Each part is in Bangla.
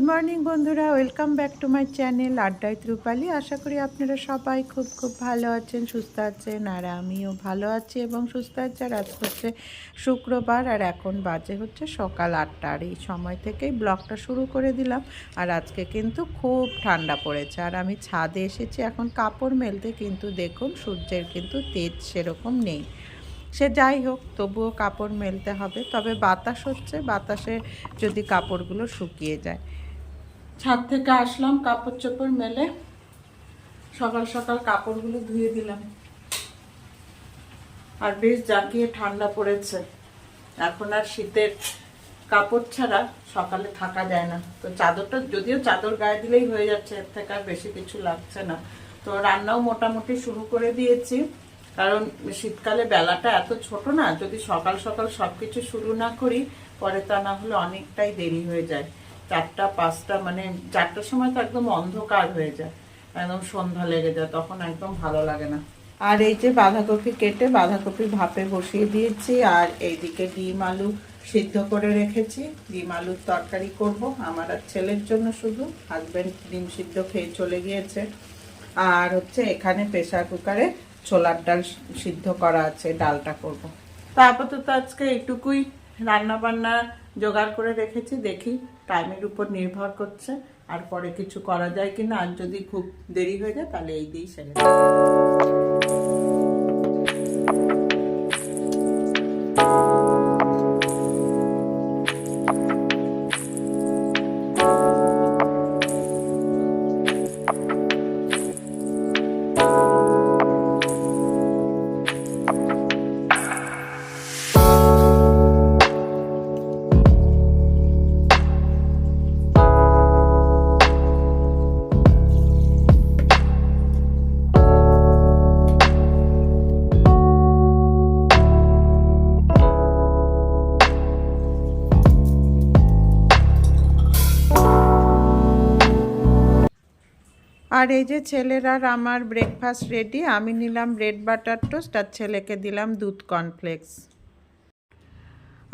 মর্নিং বন্ধুরা, welcome back to my channel আড্ডায় রূপালী। আশা করি আপনারা সবাই খুব ভালো আছেন, সুস্থ আছেন, আর আমিও ভালো আছি এবং সুস্থ আছি। আর আজ হচ্ছে শুক্রবার, আর এখন বাজে হচ্ছে সকাল 8টা। আর এই সময় থেকেই ব্লগটা শুরু করে দিলাম। আর আজকে কিন্তু খুব ঠান্ডা পড়েছে, আর আমি ছাদে এসেছি এখন কাপড় মেলতে, কিন্তু দেখুন সূর্যের কিন্তু তেজ সেরকম নেই। সে যাই হোক, তবুও কাপড় মেলতে হবে। তবে বাতাস হচ্ছে, বাতাসে যদি কাপড়গুলো শুকিয়ে যায়। ছাদ থেকে আসলাম, কাপড় চোপড় মেলে সকাল সকাল কাপড়গুলো ধুয়ে দিলাম। আর বেশ জাঁকিয়ে ঠান্ডা পড়েছে, এখন আর শীতের কাপড় ছাড়া সকালে থাকা যায় না। তো চাদরটা, যদিও চাদর গায়ে দিলেই হয়ে যাচ্ছে, এর থেকে আর বেশি কিছু লাগছে না। তো রান্নাও মোটামুটি শুরু করে দিয়েছি, কারণ শীতকালে বেলাটা এত ছোট না, যদি সকাল সকাল সবকিছু শুরু না করি পরে তা না হলে অনেকটাই দেরি হয়ে যায়। 4টা 5টা, মানে 4টার সময় তো একদম অন্ধকার হয়ে যায়, একদম সন্ধ্যা লেগে যায়, তখন একদম ভালো লাগে না। আর এই যে বাঁধাকপি কেটে বাঁধাকপি ভাপে বসিয়ে দিয়েছি, আর এইদিকে ডিম আলু সিদ্ধ করে রেখেছি। ডিম আলুর তরকারি করব আমার আর ছেলের জন্য, শুধু হাজবেন্ড ডিম সিদ্ধ খেয়ে চলে গিয়েছে। আর হচ্ছে এখানে প্রেসার কুকারে ছোলার ডাল সিদ্ধ করা আছে, ডালটা করব। তা আপাতত আজকে এইটুকুই রান্না বান্না জোগাড় করে রেখেছি, দেখি টাইমের উপর নির্ভর করছে আর পরে কিছু করা যায় কিনা। আর যদি খুব দেরি হয়ে যায় তাহলে এই দিয়েই সেরে দেব। আর এই যে ছেলের আর আমার ব্রেকফাস্ট রেডি। আমি নিলাম ব্রেড বাটার টোস্ট, আর ছেলেকে দিলাম দুধ কর্নফ্লেক্স।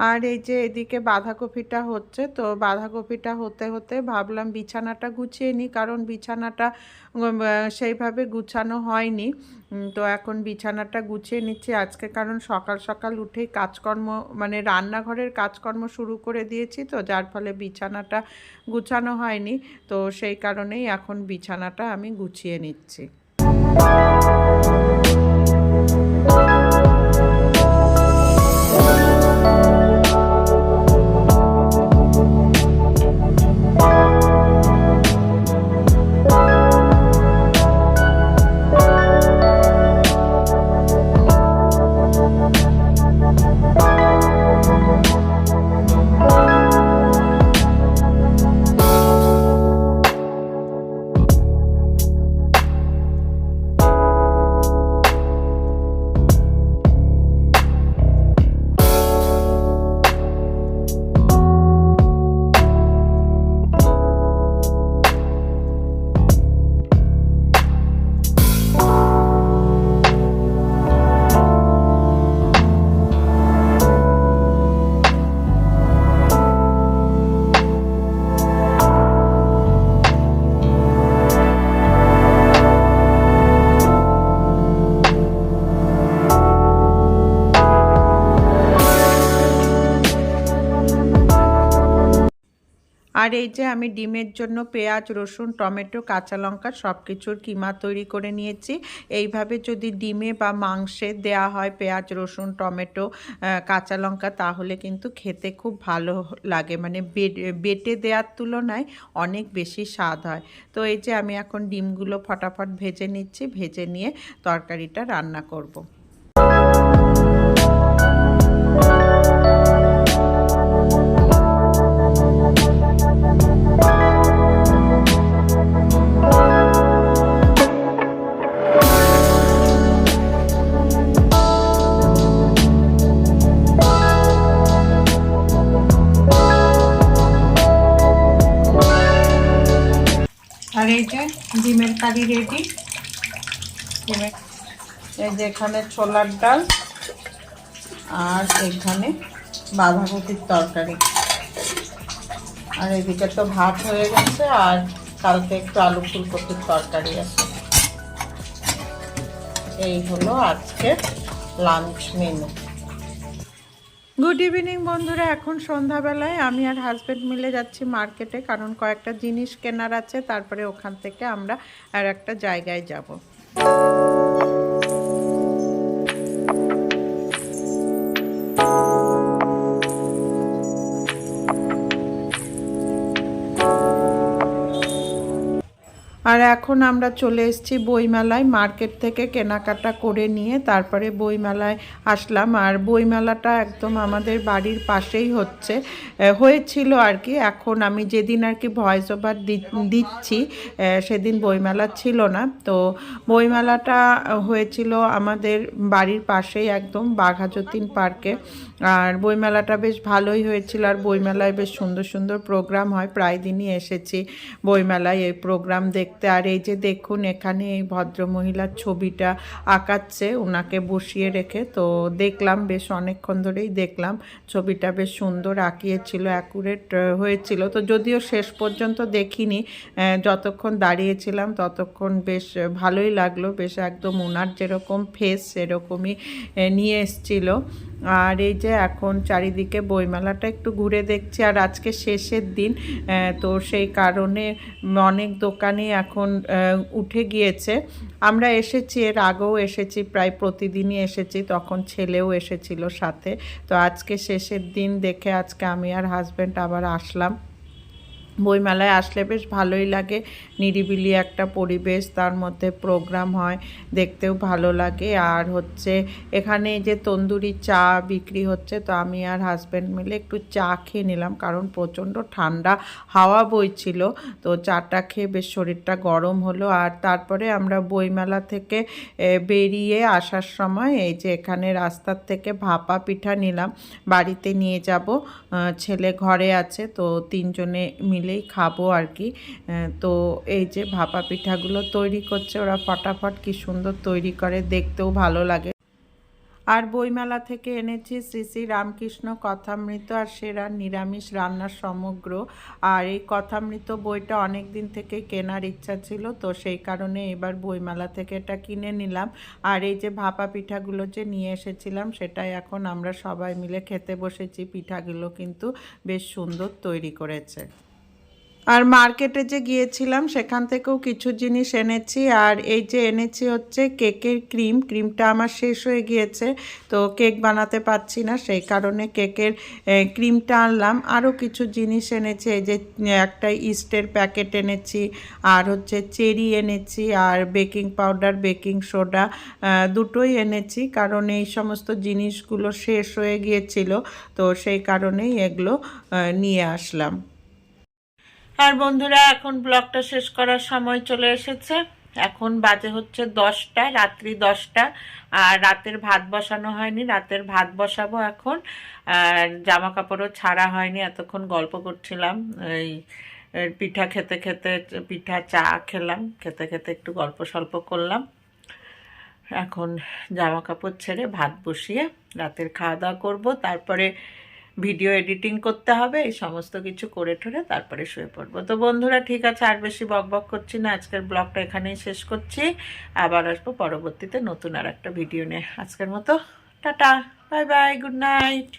আর এই যে এদিকে বাঁধাকপিটা হচ্ছে, তো বাঁধাকপিটা হতে হতে ভাবলাম বিছানাটা গুছিয়ে নিই, কারণ বিছানাটা সেইভাবে গুছানো হয়নি। তো এখন বিছানাটা গুছিয়ে নিচ্ছি আজকে, কারণ সকাল সকাল উঠেই কাজকর্ম, মানে রান্নাঘরের কাজকর্ম শুরু করে দিয়েছি, তো যার ফলে বিছানাটা গুছানো হয়নি। তো সেই কারণেই এখন বিছানাটা আমি গুছিয়ে নিচ্ছি। আর এই যে আমি ডিমের জন্য পেঁয়াজ, রসুন, টমেটো, কাঁচা লঙ্কা সব কিছুর কিমা তৈরি করে নিয়েছি। এইভাবে যদি ডিমে বা মাংসে দেয়া হয় পেঁয়াজ, রসুন, টমেটো, কাঁচা লঙ্কা, তাহলে কিন্তু খেতে খুব ভালো লাগে, মানে বেটে দেওয়ার তুলনায় অনেক বেশি স্বাদ হয়। তো এই যে আমি এখন ডিমগুলো ফটাফট ভেজে নিচ্ছি, ভেজে নিয়ে তরকারিটা রান্না করব। আর এই যে ডিমের কারি রেডি। এই যে এখানে ছোলার ডাল, আর এখানে বাঁধাকপির তরকারি। আর এদিকে তো ভাত হয়ে গেছে, আর কালকে একটু আলু ফুলকপির তরকারি আছে। এই হলো আজকে লাঞ্চ মেনু। গুড ইভিনিং বন্ধুরা, এখন সন্ধ্যাবেলায় আমি আর হাজব্যান্ড মিলে যাচ্ছি মার্কেটে, কারণ কয়েকটা জিনিস কেনার আছে। তারপরে ওখান থেকে আমরা আর একটা জায়গায় যাব। আর এখন আমরা চলে এসেছি বইমেলায়। মার্কেট থেকে কেনাকাটা করে নিয়ে তারপরে বইমেলায় আসলাম। আর বইমেলাটা একদম আমাদের বাড়ির পাশেই হয়েছিল আর কি। এখন আমি যেদিন আর কি ভয়েস ওভার দিচ্ছি সেদিন বইমেলা ছিল না। তো বইমেলাটা হয়েছিল আমাদের বাড়ির পাশেই, একদম বাঘা যতীন পার্কে। আর বইমেলাটা বেশ ভালোই হয়েছিল। আর বইমেলায় বেশ সুন্দর সুন্দর প্রোগ্রাম হয়, প্রায় দিনই এসেছি বইমেলায় এই প্রোগ্রাম দেখতে। আর এই যে দেখুন, এখানে এই ভদ্রমহিলার ছবিটা আঁকাচ্ছে ওনাকে বসিয়ে রেখে। তো দেখলাম, বেশ অনেকক্ষণ ধরেই দেখলাম, ছবিটা বেশ সুন্দর আঁকিয়েছিল, অ্যাকুরেট হয়েছিল। তো যদিও শেষ পর্যন্ত দেখিনি, যতক্ষণ দাঁড়িয়েছিলাম ততক্ষণ বেশ ভালোই লাগলো। বেশ একদম ওনার যেরকম ফেস সেরকমই নিয়ে এসছিল। আর এই যে এখন চারিদিকে বইমেলাটা একটু ঘুরে দেখছি। আর আজকে শেষের দিন, তো সেই কারণে অনেক দোকানে এখন উঠে গিয়েছে। আমরা এসেছি, এর আগেও এসেছি, প্রায় প্রতিদিনই এসেছি, তখন ছেলেও এসেছিল সাথে। তো আজকে শেষের দিন দেখে আজকে আমি আর হাজব্যান্ড আবার আসলাম। বইমেলায় আসলে বেশ ভালোই লাগে, নিরিবিলি একটা পরিবেশ, তার মধ্যে প্রোগ্রাম হয়, দেখতেও ভালো লাগে। আর এখানে যে তন্দুরি চা বিক্রি হচ্ছে, তো আমি আর হাজব্যান্ড মিলে একটু চা খেয়ে নিলাম, কারণ প্রচণ্ড ঠান্ডা হাওয়া বইছিল। তো চাটা খেয়ে বেশ শরীরটা গরম হলো। আর তারপরে আমরা বইমেলা থেকে বেরিয়ে আসার সময় এই যে এখানে রাস্তার থেকে ভাপা পিঠা নিলাম, বাড়িতে নিয়ে যাব। ছেলে ঘরে আছে, তো তিনজনে মিলেই খাবো আর কি। তো এই যে ভাপা পিঠাগুলো তৈরি করছে ওরা, ফটাফট কি সুন্দর তৈরি করে, দেখতেও ভালো লাগে। আর বইমেলা থেকে এনেছি শ্রী শ্রী রামকৃষ্ণ কথামৃত আর সেরা নিরামিষ রান্নার সমগ্র। আর এই কথামৃত বইটা অনেক দিন থেকে কেনার ইচ্ছা ছিল, তো সেই কারণে এবার বইমেলা থেকে এটা কিনে নিলাম। আর এই যে ভাপা পিঠাগুলো যে নিয়ে এসেছিলাম, সেটাই এখন আমরা সবাই মিলে খেতে বসেছি। পিঠাগুলো কিন্তু বেশ সুন্দর তৈরি করেছে। আর মার্কেটে যে গিয়েছিলাম সেখান থেকেও কিছু জিনিস এনেছি। আর এই যে এনেছি কেকের ক্রিমটা আমার শেষ হয়ে গিয়েছে, তো কেক বানাতে পারছি না, সেই কারণে কেকের ক্রিমটা আনলাম। আরও কিছু জিনিস এনেছি, এই যে একটা ইস্টের প্যাকেট এনেছি, আর চেরি এনেছি, আর বেকিং পাউডার, বেকিং সোডা দুটোই এনেছি, কারণ এই সমস্ত জিনিসগুলো শেষ হয়ে গিয়েছিল, তো সেই কারণেই এগুলো নিয়ে আসলাম। আর বন্ধুরা, এখন ব্লগটা শেষ করার সময় চলে এসেছে। এখন বাজে 10টা, রাত্রি 10টা। আর রাতের ভাত বসানো হয়নি, রাতের ভাত বসাবো এখন। আর জামা কাপড়ও ছাড়া হয়নি, এতক্ষণ গল্প করছিলাম। এই পিঠা খেতে খেতে, পিঠা চা খেলাম, খেতে খেতে একটু গল্প সল্প করলাম। এখন জামা কাপড় ছেড়ে ভাত বসিয়ে রাতের খাওয়া দাওয়া করবো। তারপরে ভিডিও এডিটিং করতে হবে, এই সমস্ত কিছু করে ঠরে তারপরে শুয়ে পড়বো। তো বন্ধুরা, ঠিক আছে, আর বেশি বকবক করছি না, আজকের ব্লগটা এখানেই শেষ করছি। আবার আসবো পরবর্তীতে নতুন আর একটা ভিডিও নিয়ে। আজকের মতো tata, bye bye, good night.